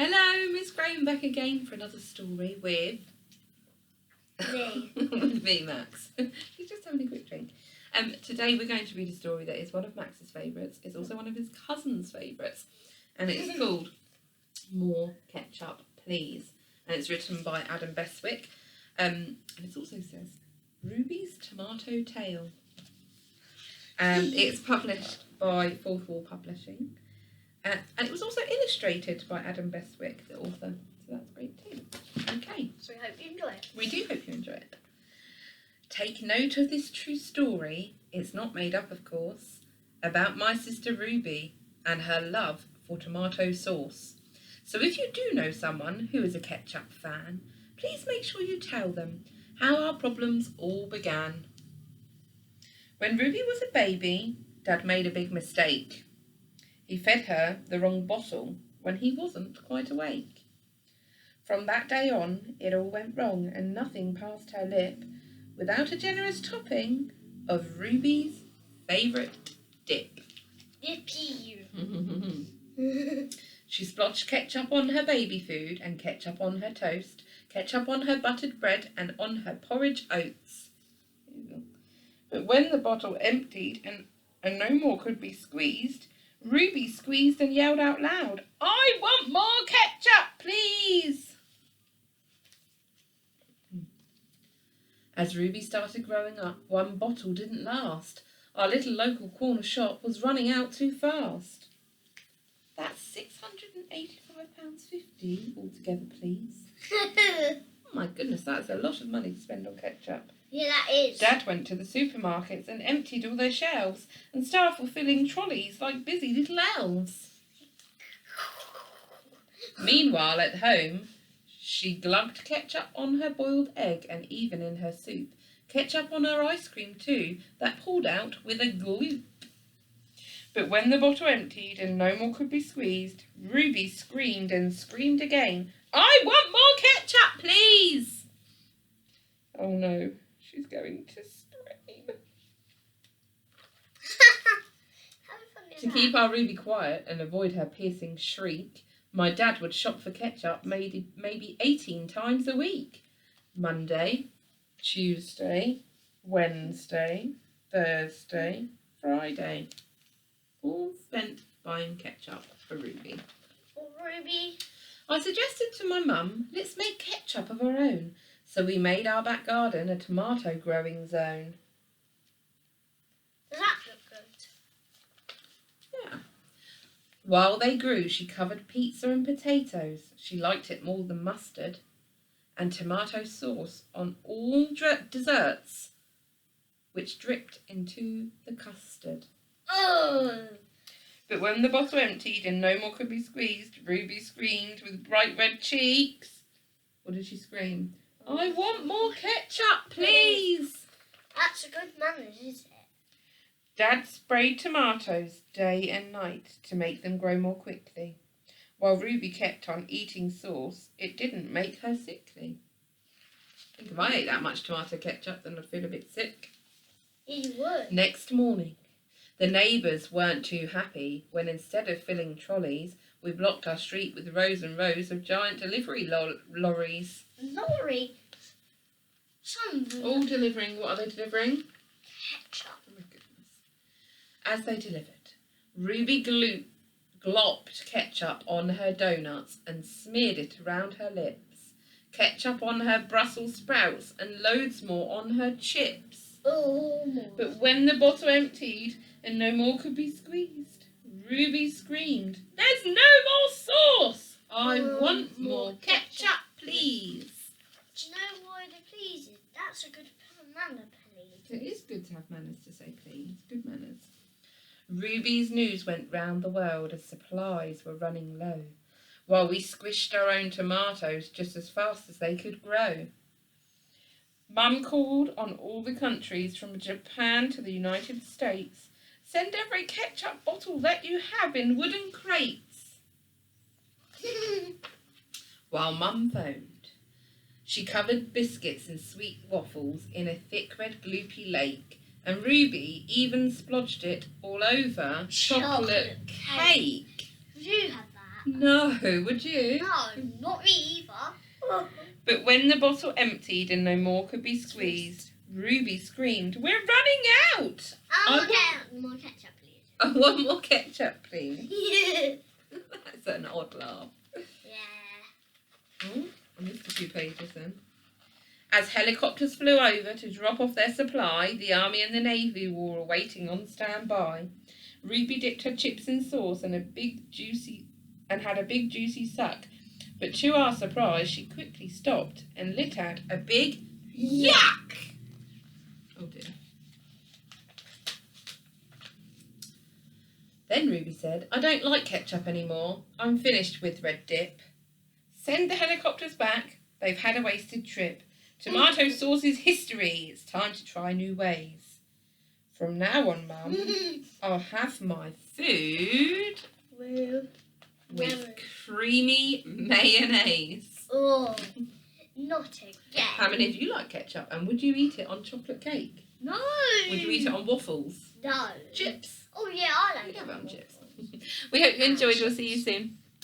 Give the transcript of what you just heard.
Hello, Miss Graham back again for another story with Me. me, Max. He's just having a quick drink. Today we're going to read a story that is one of Max's favourites. It's also one of his cousin's favourites, and it's called More Ketchup, Please. And it's written by Adam Beswick. And it also says Ruby's Tomato Tale. It's published by Fourth Wall Publishing. And it was also illustrated by Adam Beswick, the author. So that's great too. Okay. So we hope you enjoy it. We do hope you enjoy it. Take note of this true story. It's not made up, of course. About my sister Ruby and her love for tomato sauce. So if you do know someone who is a ketchup fan, please make sure you tell them how our problems all began. When Ruby was a baby, Dad made a big mistake. He fed her the wrong bottle when he wasn't quite awake. From that day on, it all went wrong and nothing passed her lip without a generous topping of Ruby's favourite dip. Yippee! She splotched ketchup on her baby food and ketchup on her toast, ketchup on her buttered bread and on her porridge oats. But when the bottle emptied and no more could be squeezed, Ruby squeezed and yelled out loud, "I want more ketchup, please!" As Ruby started growing up, one bottle didn't last. Our little local corner shop was running out too fast. That's £685.50 altogether, please. Oh my goodness, that's a lot of money to spend on ketchup. Yeah, that is. Dad went to the supermarkets and emptied all their shelves, and staff were filling trolleys like busy little elves. Meanwhile, at home, she glugged ketchup on her boiled egg and even in her soup. Ketchup on her ice cream too, that pulled out with a gloop. But when the bottle emptied and no more could be squeezed, Ruby screamed and screamed again, "I want more ketchup, please!" Oh no, she's going to scream. To keep our Ruby quiet and avoid her piercing shriek, my dad would shop for ketchup maybe 18 times a week. Monday, Tuesday, Wednesday, Thursday, Friday. All spent buying ketchup for Ruby. Oh, Ruby. I suggested to my mum, let's make ketchup of our own. So we made our back garden a tomato growing zone. Does that look good? Yeah. While they grew, she covered pizza and potatoes. She liked it more than mustard. And tomato sauce on all desserts, which dripped into the custard. Oh! But when the bottle emptied and no more could be squeezed, Ruby screamed with bright red cheeks. What did she scream? "I want more ketchup, please!" That's a good manners, is it? Dad sprayed tomatoes day and night to make them grow more quickly. While Ruby kept on eating sauce, it didn't make her sickly. I think if I ate that much tomato ketchup, then I'd feel a bit sick. You would. Next morning, the neighbours weren't too happy when instead of filling trolleys, we blocked our street with rows and rows of giant delivery lorries. Lorry. Some of them. All delivering, what are they delivering? Ketchup. Oh my goodness. As they delivered, Ruby glopped ketchup on her donuts and smeared it around her lips. Ketchup on her Brussels sprouts and loads more on her chips. Oh, more. But when the bottle emptied and no more could be squeezed, Ruby screamed, "There's no more sauce! I want more ketchup, please!" Do you know why they please it? That's a good manner, please. It is good to have manners to say please. Good manners. Ruby's news went round the world as supplies were running low, while we squished our own tomatoes just as fast as they could grow. Mum called on all the countries from Japan to the United States, "Send every ketchup bottle that you have in wooden crates." While Mum phoned, she covered biscuits and sweet waffles in a thick red gloopy lake, and Ruby even splodged it all over chocolate cake. You had that. No, would you? No, not me either. But when the bottle emptied and no more could be squeezed, Ruby screamed, "We're running out! More ketchup, please. I want more ketchup, please." Yeah. That's an odd laugh. Oh, I missed a few pages then. As helicopters flew over to drop off their supply, the Army and the Navy were waiting on standby. Ruby dipped her chips in sauce and had a big juicy suck, but to our surprise, she quickly stopped and let out a big yuck. Oh dear. Then Ruby said, "I don't like ketchup anymore. I'm finished with red dip. Send the helicopters back. They've had a wasted trip. Tomato sauce is history. It's time to try new ways. From now on, Mum, I'll have my food with creamy mayonnaise." Oh, not again. How many of you like ketchup? And would you eat it on chocolate cake? No. Would you eat it on waffles? No. Chips? Oh yeah, I like We'd have it on that. chips. We hope you enjoyed. We'll see you soon.